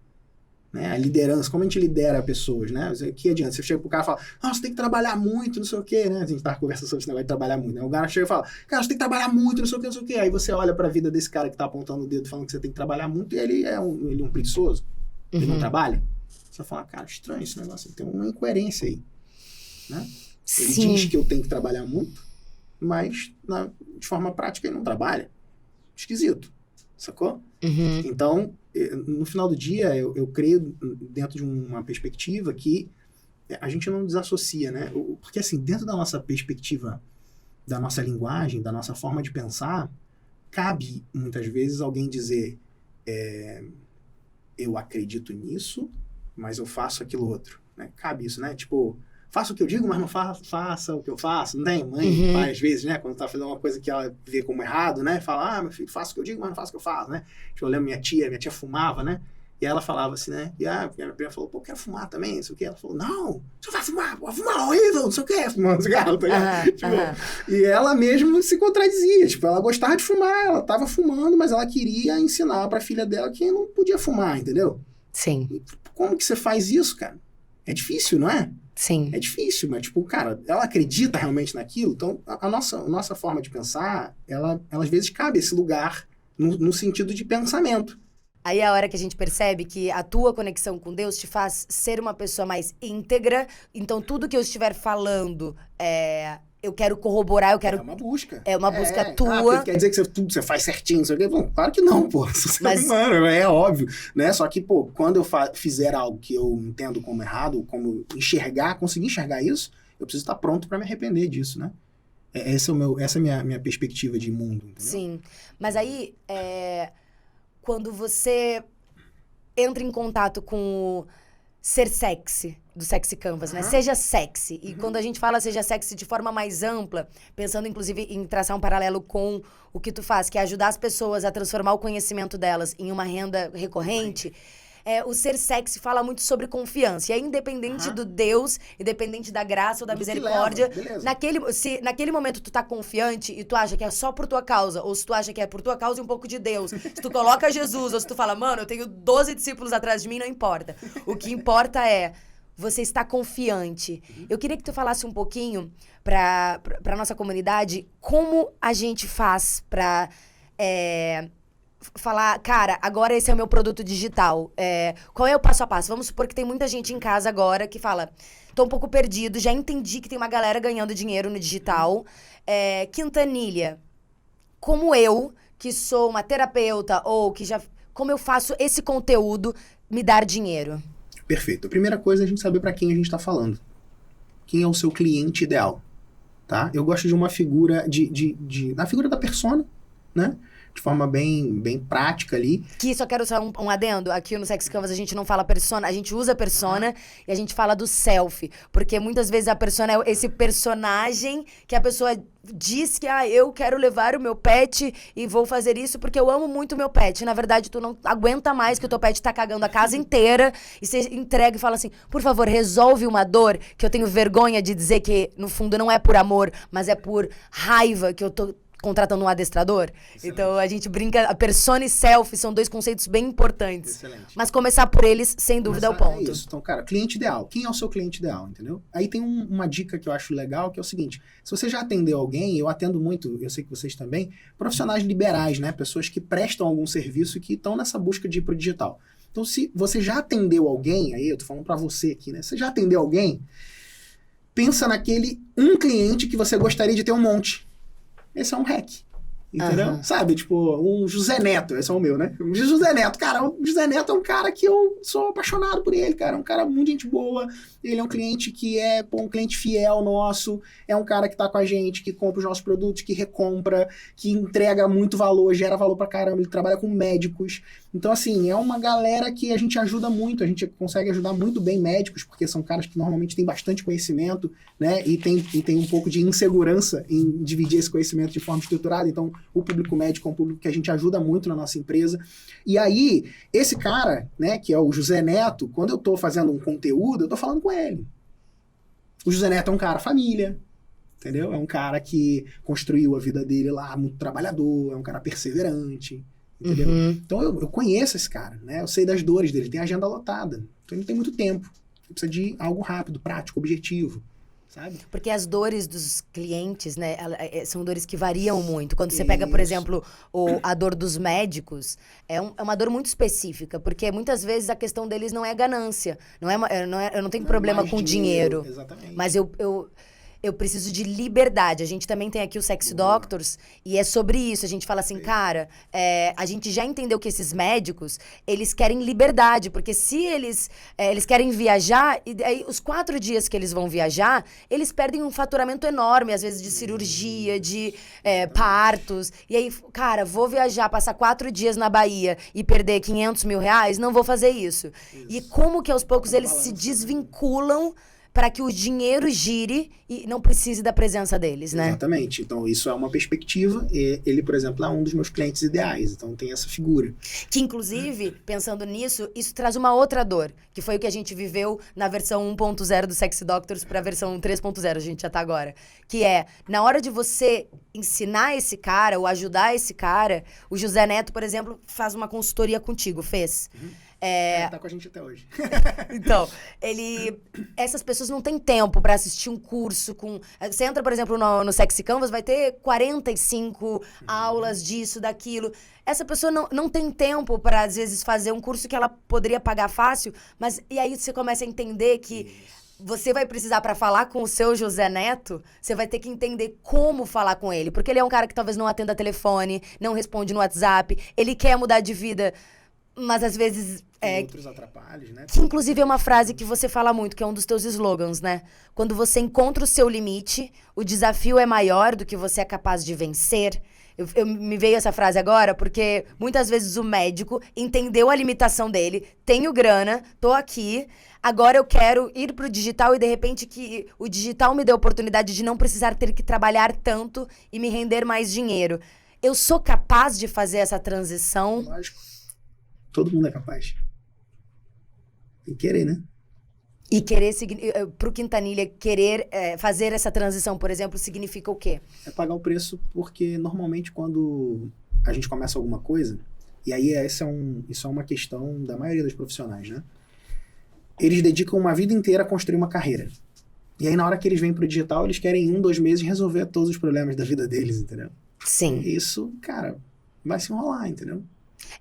Speaker 2: Né? A liderança, como a gente lidera pessoas, né? Que adianta? Você chega pro cara e fala, você tem que trabalhar muito, não sei o quê, né? A gente tava conversando sobre esse negócio de trabalhar muito, né? O cara chega e fala, cara, você tem que trabalhar muito, não sei o quê, não sei o quê. Aí você olha pra vida desse cara que tá apontando o dedo falando que você tem que trabalhar muito e ele é um preguiçoso, ele não trabalha. Você fala, cara, estranho esse negócio, tem uma incoerência aí, né? Ele
Speaker 1: Sim.
Speaker 2: diz que eu tenho que trabalhar muito, mas de forma prática ele não trabalha. Esquisito, sacou?
Speaker 1: Uhum.
Speaker 2: Então, no final do dia, eu creio dentro de uma perspectiva que a gente não desassocia, né? Porque, assim, dentro da nossa perspectiva, da nossa linguagem, da nossa forma de pensar, cabe, muitas vezes, alguém dizer eu acredito nisso, mas eu faço aquilo outro, né? Cabe isso, né? Tipo, faça o que eu digo, mas não faça o que eu faço. Não tem? Mãe, pai, às vezes, né? Quando tá fazendo uma coisa que ela vê como errado, né? Fala, meu filho, faça o que eu digo, mas não faça o que eu faço, né? Eu lembro minha tia fumava, né? E ela falava assim, né? E a minha prima falou, eu quero fumar também, não sei o que. Ela falou, não, você vai fumar horrível, não sei o que. Fumando cigarro, tá ligado? E ela mesmo se contradizia, tipo, ela gostava de fumar, ela tava fumando, mas ela queria ensinar pra filha dela que não podia fumar, entendeu?
Speaker 1: Sim.
Speaker 2: E como que você faz isso, cara? É difícil, não é?
Speaker 1: Sim.
Speaker 2: É difícil, mas, tipo, cara, ela acredita realmente naquilo, então a nossa forma de pensar, ela às vezes cabe esse lugar no sentido de pensamento.
Speaker 1: Aí é a hora que a gente percebe que a tua conexão com Deus te faz ser uma pessoa mais íntegra, então tudo que eu estiver falando, eu quero corroborar, eu quero...
Speaker 2: É uma busca.
Speaker 1: É uma busca tua.
Speaker 2: Quer dizer que tudo você faz certinho, não sei o quê? Bom, claro que não, pô. Você é
Speaker 1: Mas-
Speaker 2: humano, é óbvio, né? Só que, pô, quando eu fizer algo que eu entendo como errado, como conseguir enxergar isso, eu preciso estar pronto pra me arrepender disso, né? Essa é a minha perspectiva de mundo, entendeu?
Speaker 1: Sim. Mas aí, quando você entra em contato com o ser sexy, do Sexy Canvas, né? Seja sexy. E quando a gente fala seja sexy de forma mais ampla, pensando inclusive em traçar um paralelo com o que tu faz, que é ajudar as pessoas a transformar o conhecimento delas em uma renda recorrente, o ser sexy fala muito sobre confiança. E aí, independente do Deus, independente da graça ou da
Speaker 2: Do que
Speaker 1: misericórdia,
Speaker 2: leva, beleza.
Speaker 1: se naquele momento tu tá confiante e tu acha que é só por tua causa, ou se tu acha que é por tua causa e um pouco de Deus, se tu coloca Jesus, ou se tu fala, mano, eu tenho 12 discípulos atrás de mim, não importa. O que importa é você estar confiante. Eu queria que tu falasse um pouquinho pra nossa comunidade como a gente faz pra falar, cara, agora esse é o meu produto digital. Qual é o passo a passo? Vamos supor que tem muita gente em casa agora que fala, tô um pouco perdido, já entendi que tem uma galera ganhando dinheiro no digital. Quintanilha, como eu, que sou uma terapeuta ou que já... Como eu faço esse conteúdo me dar dinheiro?
Speaker 2: Perfeito. A primeira coisa é a gente saber para quem a gente está falando. Quem é o seu cliente ideal, tá? Eu gosto de uma figura na figura da persona, né? De forma bem prática ali.
Speaker 1: Que só quero só um adendo. Aqui no Sex Canvas a gente não fala persona, a gente usa persona e a gente fala do self. Porque muitas vezes a persona é esse personagem que a pessoa diz que eu quero levar o meu pet e vou fazer isso porque eu amo muito o meu pet. Na verdade, tu não aguenta mais que o teu pet tá cagando a casa inteira e você entrega e fala assim, por favor, resolve uma dor que eu tenho vergonha de dizer que, no fundo, não é por amor, mas é por raiva que eu tô contratando um adestrador. Excelente. Então a gente brinca, a persona e self são dois conceitos bem importantes.
Speaker 2: Excelente.
Speaker 1: Mas começar por eles, sem dúvida, é o ponto.
Speaker 2: Isso. Então, cara, cliente ideal. Quem é o seu cliente ideal, entendeu? Aí tem uma dica que eu acho legal, que é o seguinte, se você já atendeu alguém, eu atendo muito, eu sei que vocês também, profissionais liberais, né? Pessoas que prestam algum serviço e que estão nessa busca de ir pro digital. Então, se você já atendeu alguém, aí eu tô falando pra você aqui, né? Você já atendeu alguém, pensa naquele um cliente que você gostaria de ter um monte. Esse é um hack. Entendeu?
Speaker 1: Aham.
Speaker 2: Sabe? Tipo, um José Neto, esse é o meu, né? O José Neto, cara, o José Neto é um cara que eu sou apaixonado por ele, cara. É um cara muito gente boa. Ele é um cliente que é um cliente fiel nosso. É um cara que tá com a gente, que compra os nossos produtos, que recompra, que entrega muito valor, gera valor pra caramba. Ele trabalha com médicos. Então, assim, é uma galera que a gente ajuda muito. A gente consegue ajudar muito bem médicos, porque são caras que normalmente têm bastante conhecimento, né? E tem um pouco de insegurança em dividir esse conhecimento de forma estruturada. Então, o público médico é um público que a gente ajuda muito na nossa empresa. E aí, esse cara, né, que é o José Neto, quando eu tô fazendo um conteúdo, eu tô falando com ele. O José Neto é um cara família, entendeu? É um cara que construiu a vida dele lá, muito trabalhador, é um cara perseverante, entendeu?
Speaker 1: Uhum.
Speaker 2: Então, eu conheço esse cara, né? Eu sei das dores dele, ele tem agenda lotada. Então, ele não tem muito tempo. Ele precisa de algo rápido, prático, objetivo. Sabe?
Speaker 1: Porque as dores dos clientes, né, são dores que variam muito. Quando você pega, por
Speaker 2: Isso.
Speaker 1: exemplo, a dor dos médicos, é uma dor muito específica, porque muitas vezes a questão deles não é ganância. Eu não tenho problema
Speaker 2: Mais
Speaker 1: com dinheiro.
Speaker 2: Exatamente.
Speaker 1: Mas eu preciso de liberdade. A gente também tem aqui o Sexy
Speaker 2: Boa.
Speaker 1: Doctors, e é sobre isso. A gente fala assim, cara, a gente já entendeu que esses médicos, eles querem liberdade, porque se eles querem viajar, e aí os 4 dias que eles vão viajar, eles perdem um faturamento enorme, às vezes de cirurgia, de partos. E aí, cara, vou viajar, passar 4 dias na Bahia e perder 500 mil reais? Não vou fazer isso. E como que aos poucos eles se desvinculam para que o dinheiro gire e não precise da presença deles, né?
Speaker 2: Exatamente. Então, isso é uma perspectiva. E ele, por exemplo, é um dos meus clientes ideais. Então, tem essa figura.
Speaker 1: Que, inclusive, pensando nisso, isso traz uma outra dor, que foi o que a gente viveu na versão 1.0 do Sexy Doctors para a versão 3.0, a gente já tá agora. Que é, na hora de você ensinar esse cara ou ajudar esse cara, o José Neto, por exemplo, faz uma consultoria contigo, fez?
Speaker 2: Ele tá com a gente até hoje.
Speaker 1: Então, essas pessoas não têm tempo pra assistir um curso com... Você entra, por exemplo, no Sexy Canvas, vai ter 45 aulas disso, daquilo. Essa pessoa não tem tempo pra, às vezes, fazer um curso que ela poderia pagar fácil, mas e aí você começa a entender que você vai precisar, pra falar com o seu José Neto, você vai ter que entender como falar com ele. Porque ele é um cara que talvez não atenda telefone, não responde no WhatsApp, ele quer mudar de vida, mas às vezes...
Speaker 2: Outros atrapalhos, né?
Speaker 1: Que inclusive é uma frase que você fala muito, que é um dos teus slogans, né? Quando você encontra o seu limite, o desafio é maior do que você é capaz de vencer. Me veio essa frase agora porque muitas vezes o médico entendeu a limitação dele, tenho grana, tô aqui, agora eu quero ir pro digital e de repente que o digital me dê a oportunidade de não precisar ter que trabalhar tanto e me render mais dinheiro. Eu sou capaz de fazer essa transição?
Speaker 2: Lógico. Todo mundo é capaz. Tem que querer, né?
Speaker 1: E querer, pro Quintanilha, querer fazer essa transição, por exemplo, significa o quê?
Speaker 2: É pagar o preço, porque normalmente quando a gente começa alguma coisa, e aí isso é uma questão da maioria dos profissionais, né? Eles dedicam uma vida inteira a construir uma carreira. E aí na hora que eles vêm pro digital, eles querem em 1, 2 meses resolver todos os problemas da vida deles, entendeu?
Speaker 1: Sim.
Speaker 2: E isso, cara, vai se enrolar, entendeu?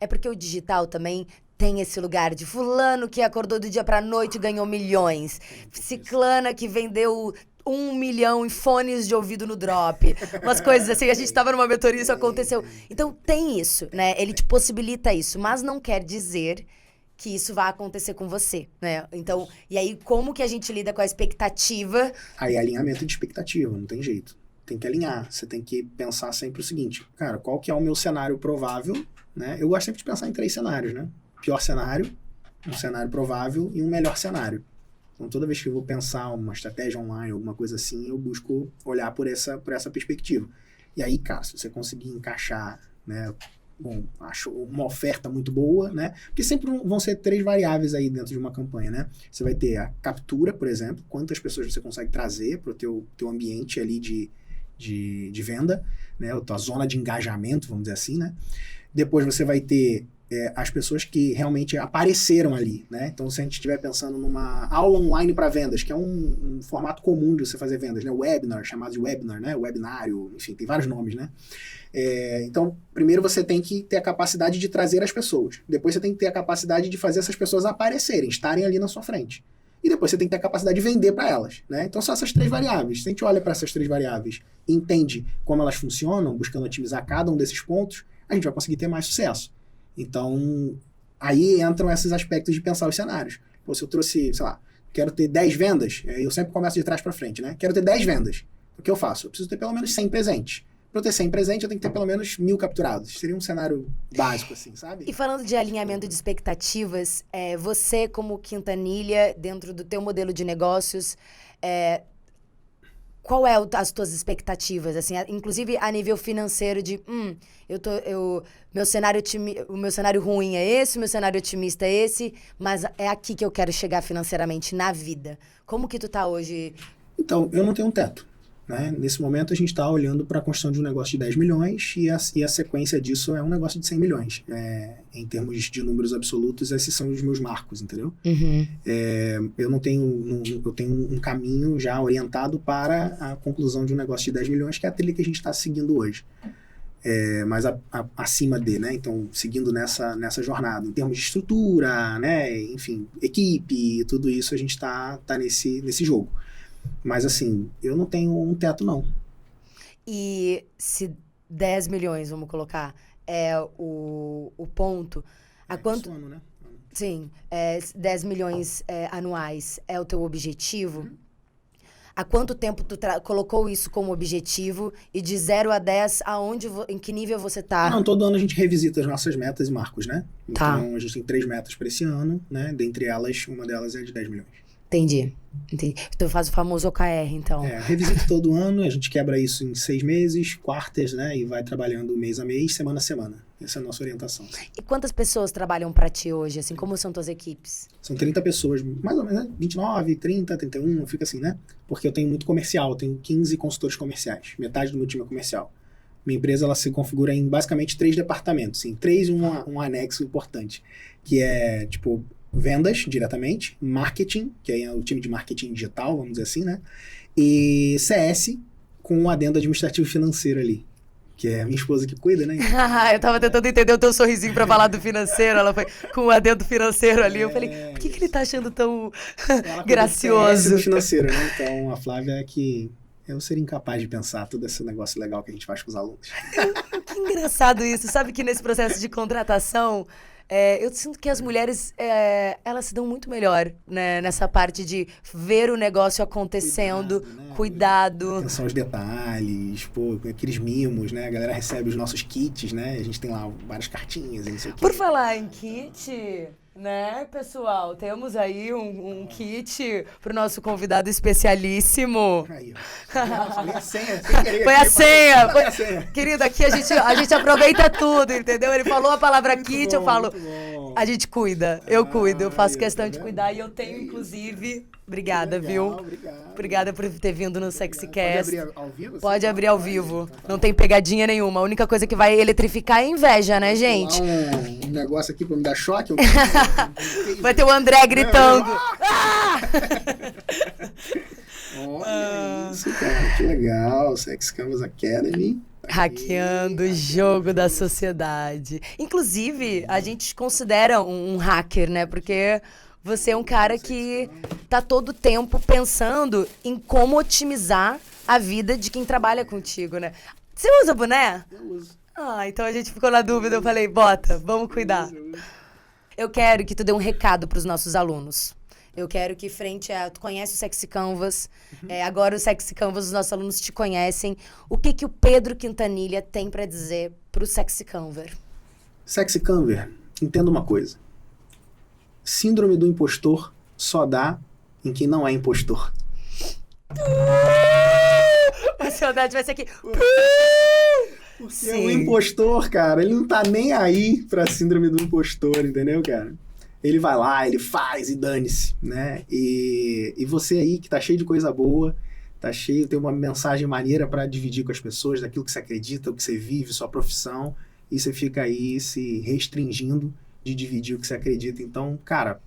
Speaker 1: É porque o digital também tem esse lugar de fulano que acordou do dia pra noite e ganhou milhões. Ciclana que vendeu 1 milhão em fones de ouvido no drop. Umas coisas assim, a gente tava numa mentoria e isso aconteceu. Então tem isso, né? Ele te possibilita isso, mas não quer dizer que isso vai acontecer com você, né? Então, e aí como que a gente lida com a expectativa?
Speaker 2: Aí é alinhamento de expectativa, não tem jeito. Tem que alinhar, você tem que pensar sempre o seguinte, cara, qual que é o meu cenário provável, né? Eu gosto sempre de pensar em 3 cenários, né? Pior cenário, um cenário provável e um melhor cenário. Então, toda vez que eu vou pensar uma estratégia online, alguma coisa assim, eu busco olhar por essa perspectiva. E aí, cara, se você conseguir encaixar, né? Bom, acho uma oferta muito boa, né? Porque sempre vão ser 3 variáveis aí dentro de uma campanha, né? Você vai ter a captura, por exemplo, quantas pessoas você consegue trazer para o teu ambiente ali de venda, né? A tua zona de engajamento, vamos dizer assim, né? Depois você vai ter as pessoas que realmente apareceram ali, né? Então, se a gente estiver pensando numa aula online para vendas, que é um formato comum de você fazer vendas, né? Webinar, chamado de webinar, né? Webinário, enfim, tem vários nomes, né? Então, primeiro você tem que ter a capacidade de trazer as pessoas. Depois você tem que ter a capacidade de fazer essas pessoas aparecerem, estarem ali na sua frente. e depois você tem que ter a capacidade de vender para elas, né? Então são essas 3 variáveis. Se a gente olha para essas 3 variáveis e entende como elas funcionam, buscando otimizar cada um desses pontos, a gente vai conseguir ter mais sucesso. Então, aí entram esses aspectos de pensar os cenários. Pô, se eu trouxe, sei lá, quero ter 10 vendas, eu sempre começo de trás para frente, né? Quero ter 10 vendas. O que eu faço? Eu preciso ter pelo menos 100 presentes. Para eu ter 100 presentes, eu tenho que ter pelo menos 1000 capturados. Seria um cenário básico, assim, sabe?
Speaker 1: E falando de alinhamento de expectativas, você como Quintanilha, dentro do teu modelo de negócios, qual é as tuas expectativas, assim, inclusive a nível financeiro de, o meu cenário ruim é esse, o meu cenário otimista é esse, mas é aqui que eu quero chegar financeiramente na vida. Como que tu tá hoje?
Speaker 2: Então, eu não tenho um teto. Né? Nesse momento, a gente está olhando para a construção de um negócio de 10 milhões e a sequência disso é um negócio de 100 milhões. Em termos de números absolutos, esses são os meus marcos, entendeu?
Speaker 1: Uhum.
Speaker 2: Eu tenho um caminho já orientado para a conclusão de um negócio de 10 milhões, que é a trilha que a gente está seguindo hoje. Mas acima de, né? Então, seguindo nessa jornada. Em termos de estrutura, né? Enfim, equipe, tudo isso, a gente tá nesse jogo. Mas, assim, eu não tenho um teto, não.
Speaker 1: E se 10 milhões, vamos colocar, é o ponto... A quanto...
Speaker 2: Sono, né?
Speaker 1: Sim, 10 milhões anuais é o teu objetivo? Há quanto tempo tu colocou isso como objetivo? E de 0 a 10, em que nível você tá?
Speaker 2: Não, todo ano a gente revisita as nossas metas e marcos, né?
Speaker 1: Tá.
Speaker 2: Então, a gente tem 3 metas para esse ano, né? Dentre elas, uma delas é de 10 milhões.
Speaker 1: Entendi. Então faz o famoso OKR, então.
Speaker 2: Revisita todo ano, a gente quebra isso em 6 meses, quartas, né? E vai trabalhando mês a mês, semana a semana. Essa é a nossa orientação.
Speaker 1: E quantas pessoas trabalham para ti hoje? Assim, como são tuas equipes?
Speaker 2: São 30 pessoas, mais ou menos, né? 29, 30, 31, fica assim, né? Porque eu tenho muito comercial, eu tenho 15 consultores comerciais, metade do meu time é comercial. Minha empresa, ela se configura em basicamente 3 departamentos, sim, 3 e um anexo importante, que é, tipo, vendas diretamente, marketing, que aí é o time de marketing digital, vamos dizer assim, né? E CS com um adendo administrativo financeiro ali, que é a minha esposa que cuida, né?
Speaker 1: Eu tava tentando entender o teu sorrisinho pra falar do financeiro, ela foi com o adendo financeiro ali, eu falei, por que ele tá achando tão gracioso?
Speaker 2: Do financeiro, né? Então, a Flávia é que eu seria incapaz de pensar todo esse negócio legal que a gente faz com os alunos.
Speaker 1: Que engraçado isso, sabe que nesse processo de contratação, eu sinto que as mulheres, elas se dão muito melhor, né, nessa parte de ver o negócio acontecendo, cuidado.
Speaker 2: Atenção aos detalhes, pô, aqueles mimos, né? A galera recebe os nossos kits, né? A gente tem lá várias cartinhas, não sei o quê.
Speaker 1: Por falar em kit, né, pessoal, temos aí um kit pro nosso convidado especialíssimo.
Speaker 2: Aí, ó. Falei a senha, sem querer.
Speaker 1: Foi a senha.
Speaker 2: Foi a senha.
Speaker 1: Querido, aqui a gente aproveita tudo, entendeu? Ele falou a palavra kit, eu falo, a gente cuida, eu cuido, eu faço questão de cuidar e eu tenho, inclusive... Obrigada, viu? Obrigada por ter vindo no SexyCast.
Speaker 2: Pode abrir ao vivo?
Speaker 1: Pode abrir ao vivo. Não tem pegadinha nenhuma. A única coisa que vai eletrificar é inveja, né, gente?
Speaker 2: Um negócio aqui pra me dar choque.
Speaker 1: Vai ter o André gritando.
Speaker 2: Olha isso, cara. Que legal. Sex Canvas Academy.
Speaker 1: Hackeando o jogo da sociedade. Inclusive, a gente considera um hacker, né? Porque... você é um cara que tá todo tempo pensando em como otimizar a vida de quem trabalha contigo, né? Você usa boné?
Speaker 2: Eu uso.
Speaker 1: Então a gente ficou na dúvida, eu falei, bota, vamos cuidar. Eu quero que tu dê um recado pros nossos alunos. Eu quero que tu conhece o Sexy Canvas, agora o Sexy Canvas, os nossos alunos te conhecem. O que o Pedro Quintanilha tem pra dizer pro Sexy Canvas?
Speaker 2: Sexy Canvas, entenda uma coisa. Síndrome do impostor só dá em quem não é impostor.
Speaker 1: A saudade vai ser aqui.
Speaker 2: Porque o impostor, cara, ele não tá nem aí pra síndrome do impostor, entendeu, cara? Ele vai lá, ele faz e dane-se, né? E você aí que tá cheio de coisa boa, tem uma mensagem maneira pra dividir com as pessoas daquilo que você acredita, o que você vive, sua profissão, e você fica aí se restringindo de dividir o que você acredita. Então, cara,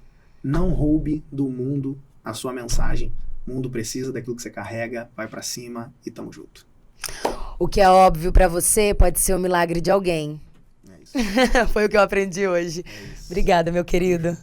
Speaker 2: não roube do mundo a sua mensagem. O mundo precisa daquilo que você carrega, vai pra cima e tamo junto.
Speaker 1: O que é óbvio pra você pode ser o milagre de alguém.
Speaker 2: É isso.
Speaker 1: Foi o que eu aprendi hoje.
Speaker 2: É isso.
Speaker 1: Obrigada, meu querido.